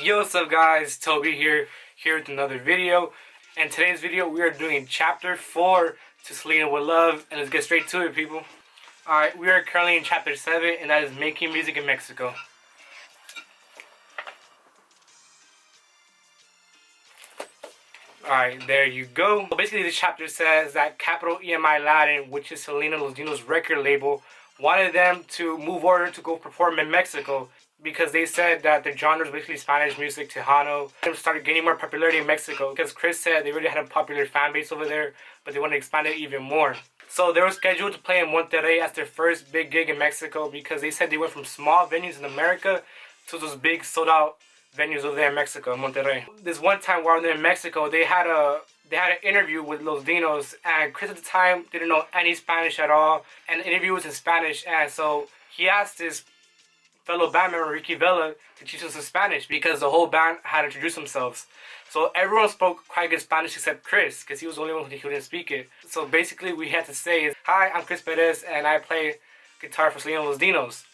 Yo, what's up guys, Toby here with another video. And today's video we are doing chapter 4 to Selena with Love, and let's get straight to it, people. Alright, we are currently in chapter 7, and that is making music in Mexico. Alright, there you go. So basically this chapter says that Capital EMI Latin, which is Selena Losdino's record label, wanted them to move over to go perform in Mexico because they said that the genre is basically Spanish music, Tejano, and started gaining more popularity in Mexico because Chris said they already had a popular fan base over there, but they wanted to expand it even more. So they were scheduled to play in Monterrey as their first big gig in Mexico because they said they went from small venues in America to those big sold out venues over there in Mexico, Monterrey. This one time while they're in Mexico, they had an interview with Los Dinos, and Chris at the time didn't know any Spanish at all, and the interview was in Spanish, and so he asked his fellow band member Ricky Vela to teach us some Spanish because the whole band had introduced themselves. So everyone spoke quite good Spanish except Chris, because he was the only one who didn't speak it. So basically we had to say, "Hi, I'm Chris Perez, and I play guitar for Selena Los Dinos."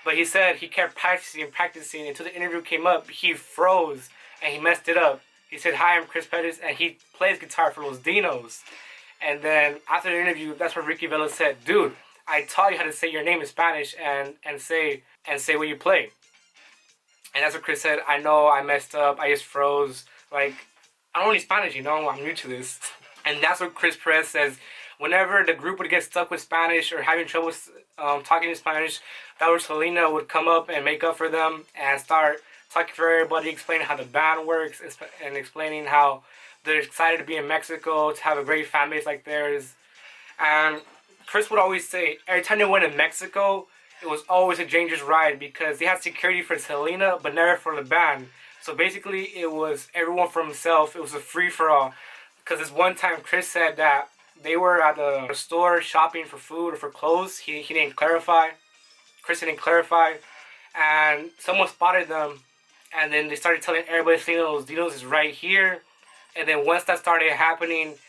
But he said he kept practicing until the interview came up. He froze and he messed it up. He said, "Hi, I'm Chris Perez, and he plays guitar for Los Dinos." And then after the interview, that's where Ricky Vela said, "Dude, I taught you how to say your name in Spanish and say what you play." And that's what Chris said. "I know I messed up. I just froze. Like, I don't know any Spanish, you know. I'm new to this." And that's what Chris Perez says. Whenever the group would get stuck with Spanish or having trouble talking in Spanish, that was Selena would come up and make up for them and start talking for everybody, explaining how the band works and explaining how they're excited to be in Mexico, to have a great fan base like theirs. And Chris would always say every time they went to Mexico, it was always a dangerous ride because they had security for Selena but never for the band. So basically it was everyone for himself. It was a free-for-all. Because this one time Chris said that they were at a store shopping for food or for clothes. He didn't clarify. Chris didn't clarify. And someone spotted them. And then they started telling everybody Selena Los Dinos is right here. And then once that started happening,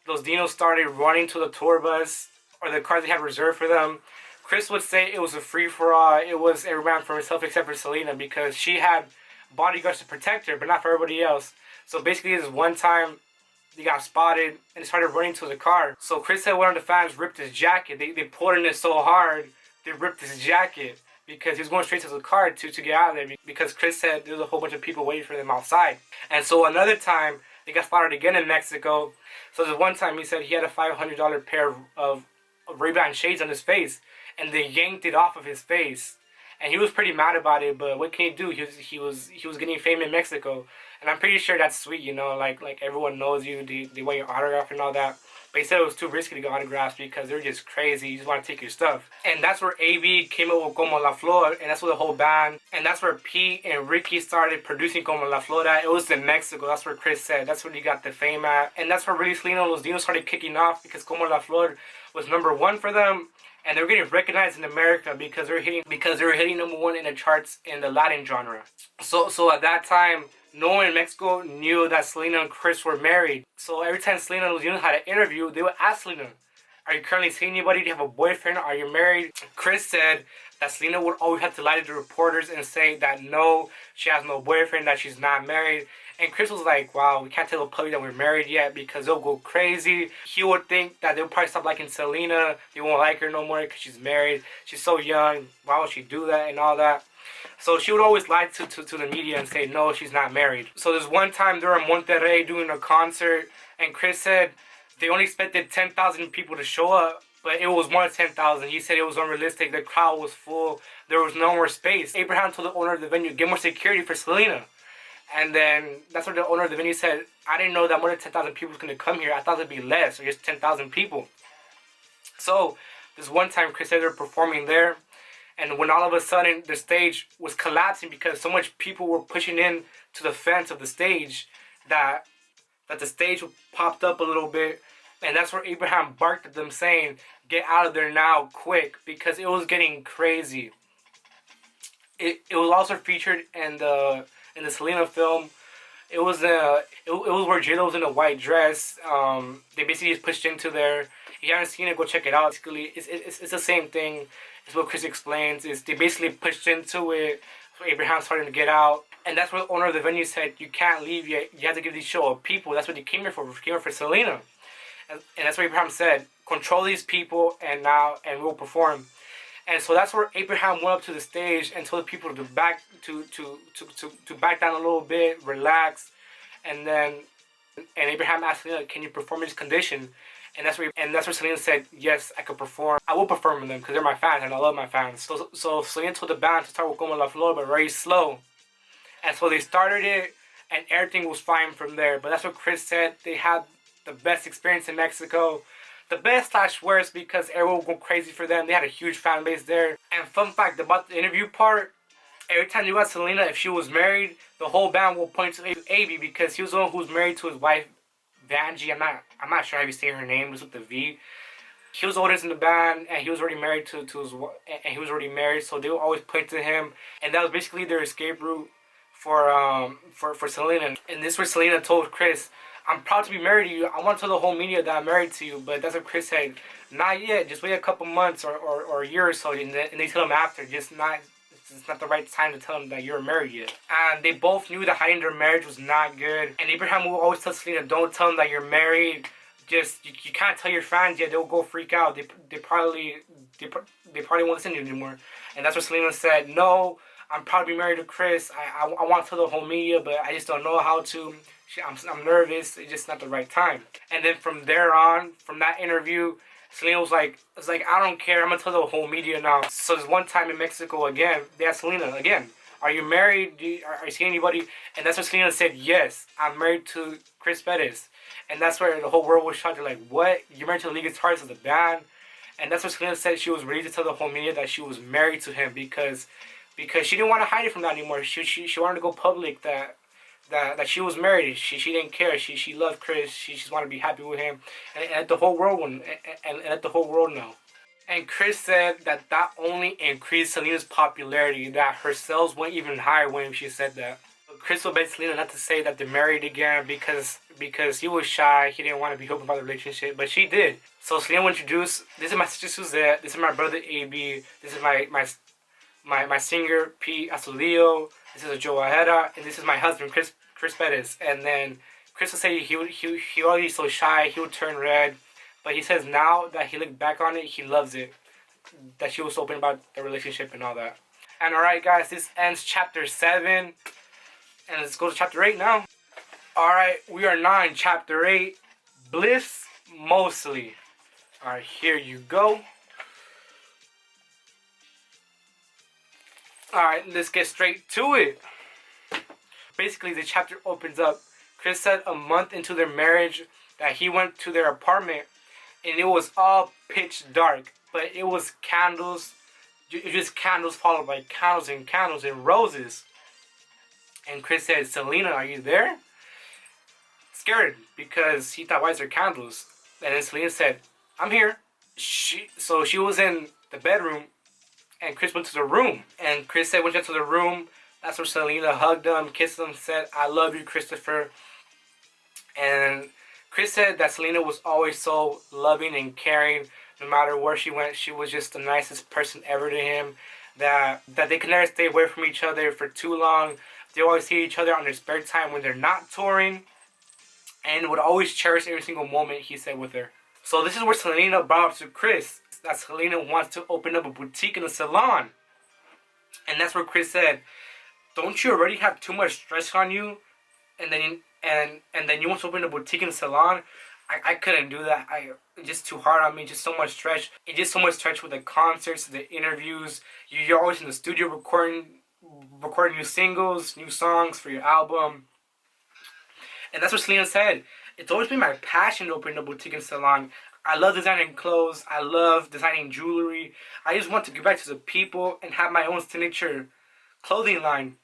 Los Dinos started running to the tour bus or the car they had reserved for them. Chris would say it was a free-for-all. It was every man for himself except for Selena because she had bodyguards to protect her, but not for everybody else. So basically this one time, they got spotted and started running to the car. So Chris said one of the fans ripped his jacket. They pulled in it so hard, they ripped his jacket because he was going straight to the car to get out of there because Chris said there was a whole bunch of people waiting for them outside. And so another time, they got spotted again in Mexico. So this one time he said he had a $500 pair of Ray-Ban shades on his face, and they yanked it off of his face. And he was pretty mad about it, but what can you do? He was getting fame in Mexico, and I'm pretty sure that's sweet, you know. Like everyone knows you, they want your autograph and all that. But he said it was too risky to get autographs because they're just crazy. You just want to take your stuff. And that's where AB came up with Como La Flor, and that's where the whole band. And that's where Pete and Ricky started producing Como La Flor at. It was in Mexico. That's where Chris said. That's where he got the fame at. And that's where really Selena Los Dinos started kicking off because Como La Flor was #1 for them. And they were getting recognized in America because they were hitting #1 in the charts in the Latin genre. So at that time, no one in Mexico knew that Selena and Chris were married. So every time Selena and Los Dinos had an interview, they would ask Selena, "Are you currently seeing anybody? Do you have a boyfriend? Are you married?" Chris said that Selena would always have to lie to the reporters and say that no, she has no boyfriend, that she's not married. And Chris was like, "Wow, we can't tell the public that we're married yet because they'll go crazy." He would think that they'll probably stop liking Selena. They won't like her no more because she's married. She's so young. Why would she do that and all that? So she would always lie to the media and say, no, she's not married. So this one time they were in Monterrey doing a concert, and Chris said they only expected 10,000 people to show up, but it was more than 10,000. He said it was unrealistic. The crowd was full. There was no more space. Abraham told the owner of the venue, "Get more security for Selena." And then that's what the owner of the venue said, "I didn't know that more than 10,000 people was going to come here. I thought it'd be less, or just 10,000 people." So this one time Chris said they were performing there, and when all of a sudden the stage was collapsing because so much people were pushing in to the fence of the stage that the stage popped up a little bit. And that's where Abraham barked at them saying, "Get out of there now, quick," because it was getting crazy. It was also featured in the Selena film. It was where J-Lo was in a white dress. They basically just pushed into there. If you haven't seen it, go check it out. Basically, it's the same thing. It's what Chris explains. Is they basically pushed into it. So Abraham started to get out. And that's where the owner of the venue said, you can't leave yet. You have to give these show of people. That's what they came here for. They came here for Selena. And that's what Abraham said. Control these people and we'll perform. And so that's where Abraham went up to the stage and told the people to back down a little bit, relax, and then Abraham asked Selena, "Can you perform in this condition?" And that's where Selena said, "Yes, I could perform. I will perform with them because they're my fans and I love my fans." So Selena told the band to start with Como La Flor, but very slow. And so they started it, and everything was fine from there. But that's what Chris said. They had the best experience in Mexico. The best / worst because everyone would go crazy for them. They had a huge fan base there. And fun fact about the interview part, every time you ask Selena if she was married, the whole band will point to AB because he was the one who was married to his wife, Vanjie. I'm not sure how you say her name. It's with the V. He was the oldest in the band, and he was already married to his and he was already married. So they would always point to him, and that was basically their escape route for Selena. And this was Selena told Chris, "I'm proud to be married to you. I want to tell the whole media that I'm married to you." But that's what Chris said. Not yet. Just wait a couple months or a year or so, and they tell him after. It's not the right time to tell them that you're married yet. And they both knew that hiding their marriage was not good. And Abraham will always tell Selena, "Don't tell them that you're married. Just you can't tell your fans yet. They'll go freak out. They probably won't listen to you anymore." And that's what Selena said. "No, I'm proud to be married to Chris. I want to tell the whole media, but I just don't know how to. I'm nervous. It's just not the right time." And then from there on, from that interview, Selena was like, "I don't care. I'm gonna tell the whole media now." So there's one time in Mexico again, they asked Selena again, "Are you married? Are you seeing anybody?" And that's when Selena said, "Yes, I'm married to Chris Perez." And that's where the whole world was shocked. They're like, "What? You're married to the lead guitarist of the band?" And that's when Selena said she was ready to tell the whole media that she was married to him because she didn't want to hide it from that anymore. She wanted to go public that she was married. She didn't care. She loved Chris. She just wanted to be happy with him, and let the whole world let the whole world know. And Chris said that only increased Selena's popularity. That her sales went even higher when she said that. Chris will beg Selena not to say that they're married again because he was shy. He didn't want to be open about the relationship, but she did. So Selena will introduce, "This is my sister Suzette. This is my brother AB. This is my singer Pete Azulillo. This is Joe Ojeda, and this is my husband Chris Perez." And then Chris will say he already so shy, he would turn red, but he says now that he looked back on it, he loves it, that she was open about the relationship and all that. And alright guys, this ends chapter 7, and let's go to chapter 8 now. Alright, we are now in chapter 8, Bliss Mostly. Alright, here you go. Alright, let's get straight to it. Basically, the chapter opens up. Chris said a month into their marriage that he went to their apartment and it was all pitch dark, but it was candles. It was just candles followed by candles and roses. And Chris said, "Selena, are you there?" Scared because he thought, "Why is there candles?" And then Selena said, "I'm here." She was in the bedroom, and Chris went to the room. And Chris said when she went to the room, that's where Selena hugged him, kissed him, said, "I love you, Christopher." And Chris said that Selena was always so loving and caring. No matter where she went, she was just the nicest person ever to him. That they could never stay away from each other for too long. They always see each other on their spare time when they're not touring. And would always cherish every single moment he said with her. So this is where Selena brought up to Chris that Selena wants to open up a boutique and a salon. And that's where Chris said, "Don't you already have too much stress on you? And then you want to open a boutique and a salon?" I couldn't do that. Just too hard on me. Just so much stretch. It's just so much stretch with the concerts, the interviews. You're always in the studio recording new singles, new songs for your album. And that's what Selena said. "It's always been my passion to open a boutique and salon. I love designing clothes. I love designing jewelry. I just want to give back to the people and have my own signature clothing line."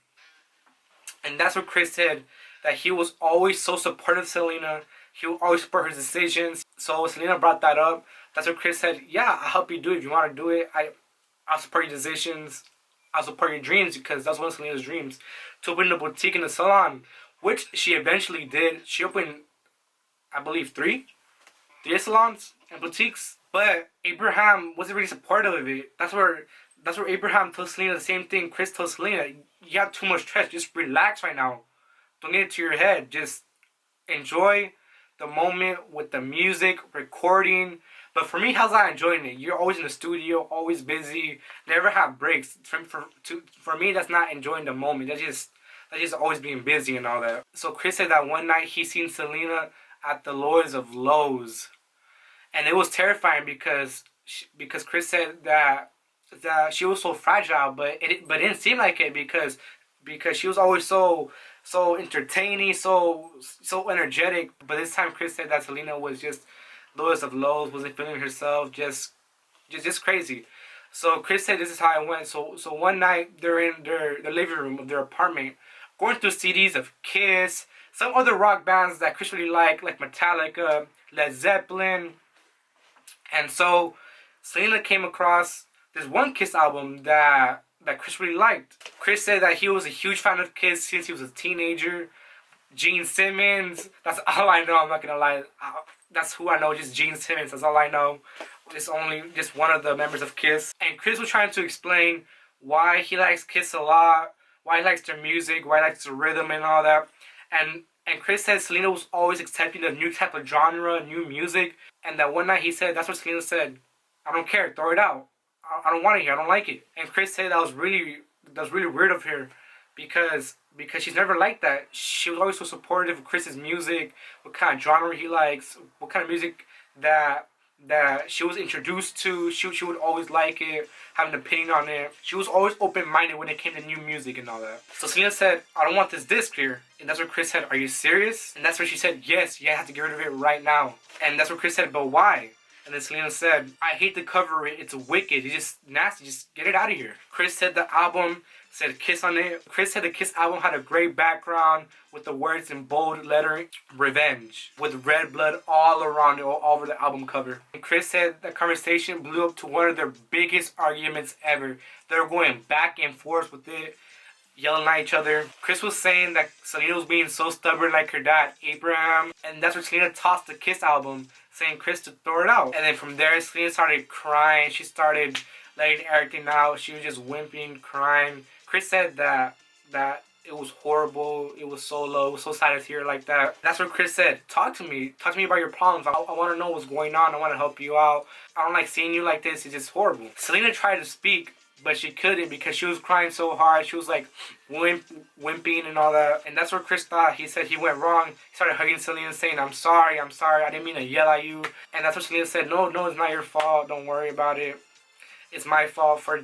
And that's what Chris said, that he was always so supportive of Selena. He would always support her decisions. So Selena brought that up. That's what Chris said, "Yeah, I'll help you do it. If you want to do it, I'll support your decisions. I'll support your dreams," because that's one of Selena's dreams, to open a boutique and a salon, which she eventually did. She opened, I believe, three salons and boutiques. But Abraham wasn't really supportive of it. That's where that's where Abraham told Selena the same thing. Chris told Selena, you have too much stress. Just relax right now. Don't get it to your head. Just enjoy the moment with the music, recording. But for me, how's I enjoying it? You're always in the studio, always busy, never have breaks. For me, that's not enjoying the moment. That's just always being busy and all that. So Chris said that one night he seen Selena at the lowest of lows, and it was terrifying because Chris said that she was so fragile, but it didn't seem like it because she was always so entertaining, so energetic. But this time, Chris said that Selena was just lowest of lows, wasn't feeling herself, just crazy. So Chris said this is how it went. So one night they're in the living room of their apartment, going through CDs of Kiss, some other rock bands that Chris really liked, like Metallica, Led Zeppelin, and so Selena came across this one Kiss album that Chris really liked. Chris said that he was a huge fan of Kiss since he was a teenager. Gene Simmons, that's all I know. I'm not gonna lie. That's who I know. Just Gene Simmons. That's all I know. It's only just one of the members of Kiss. And Chris was trying to explain why he likes Kiss a lot, why he likes their music, why he likes the rhythm and all that. And Chris said Selena was always accepting a new type of genre, new music. And that one night he said, that's what Selena said, I don't care, throw it out. I don't want it here, I don't like it. And Chris said that was really weird of her because she's never liked that. She was always so supportive of Chris's music, what kind of genre he likes, what kind of music that she was introduced to. She would always like it, have an opinion on it. She was always open-minded when it came to new music and all that. So Selena said, I don't want this disc here. And that's where Chris said, are you serious? And that's where she said, yes, you have to get rid of it right now. And that's where Chris said, but why? And then Selena said, I hate to cover it, it's wicked, it's just nasty, just get it out of here. Chris said the album said Kiss on it. Chris said the Kiss album had a great background with the words in bold lettering, revenge, with red blood all around it, all over the album cover. And Chris said the conversation blew up to one of their biggest arguments ever. They were going back and forth with it, yelling at each other. Chris was saying that Selena was being so stubborn like her dad, Abraham. And that's when Selena tossed the Kiss album, saying Chris to throw it out. And then from there, Selena started crying. She started letting everything out. She was just whimpering, crying. Chris said that it was horrible. It was so low. It was so sad to hear like that. That's what Chris said. Talk to me. Talk to me about your problems. I want to know what's going on. I want to help you out. I don't like seeing you like this. It's just horrible. Selena tried to speak, but she couldn't because she was crying so hard. She was like wimping and all that. And that's where Chris thought. He said he went wrong. He started hugging Selena saying, I'm sorry. I didn't mean to yell at you. And that's what Selena said. No, it's not your fault. Don't worry about it. It's my fault for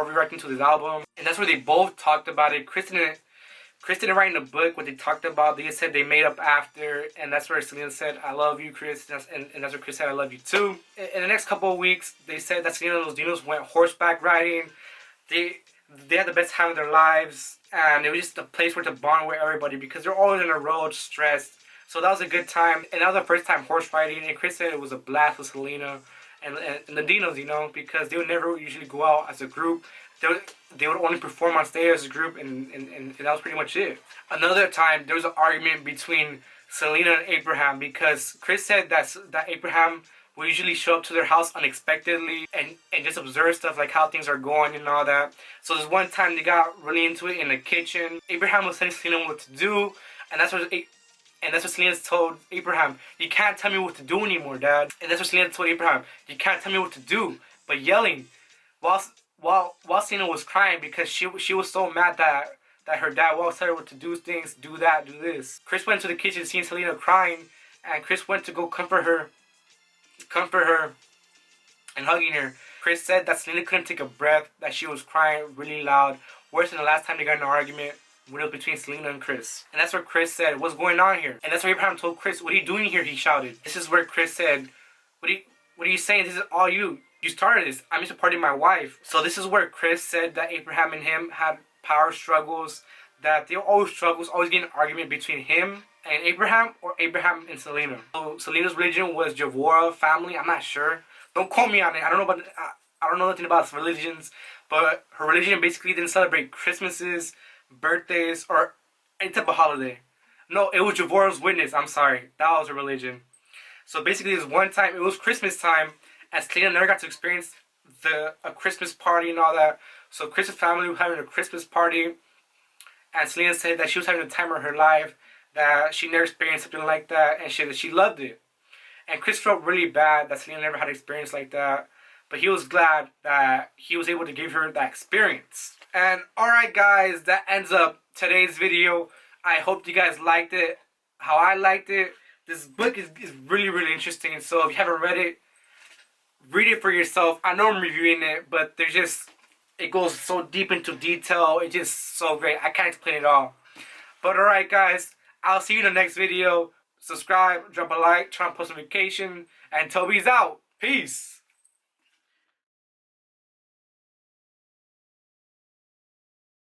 reacting to this album. And that's where they both talked about it. Chris didn't write in the book what they talked about. They just said they made up after. And that's where Selena said, I love you, Chris. And that's where Chris said, I love you too. In the next couple of weeks, they said that Selena and Los Dinos went horseback riding. They had the best time of their lives. And it was just a place where to bond with everybody because they're always on the road, stressed. So that was a good time. And that was the first time horse riding. And Chris said it was a blast with Selena and the Dinos, you know, because they would never usually go out as a group. They would only perform on stage as a group, and that was pretty much it. Another time, there was an argument between Selena and Abraham because Chris said that Abraham would usually show up to their house unexpectedly and just observe stuff like how things are going and all that. So this one time they got really into it in the kitchen. Abraham was telling Selena what to do, and that's what Selena told Abraham, you can't tell me what to do anymore, Dad. And that's what Selena told Abraham, you can't tell me what to do, but yelling while Selena was crying because she was so mad that her dad walked her to do things, do that, do this. Chris went to the kitchen seeing Selena crying, and Chris went to go comfort her and hugging her. Chris said that Selena couldn't take a breath, that she was crying really loud, worse than the last time they got in an argument between Selena and Chris. And that's where Chris said, what's going on here? And that's where Abraham told Chris, what are you doing here? He shouted. This is where Chris said, what are you saying? This is all you. You started this. I'm just supporting my wife. So this is where Chris said that Abraham and him had power struggles, that they were always struggles, always getting an argument between him and Abraham or Abraham and Selena. So Selena's religion was Javora family. I'm not sure. Don't quote me on it. I don't know nothing about religions, but her religion basically didn't celebrate Christmases, birthdays, or any type of holiday. No, it was Jehovah's Witness. I'm sorry. That was her religion. So basically, this one time, it was Christmas time, and Selena never got to experience a Christmas party and all that. So Chris's family was having a Christmas party, and Selena said that she was having the time of her life, that she never experienced something like that, and she loved it. And Chris felt really bad that Selena never had an experience like that, but he was glad that he was able to give her that experience. And alright guys, that ends up today's video. I hope you guys liked it, how I liked it. This book is really, really interesting, so if you haven't read it, read it for yourself. I know I'm reviewing it, but it goes so deep into detail. It's just so great. I can't explain it all. But alright guys, I'll see you in the next video. Subscribe, drop a like, turn on post notification, and Toby's out. Peace.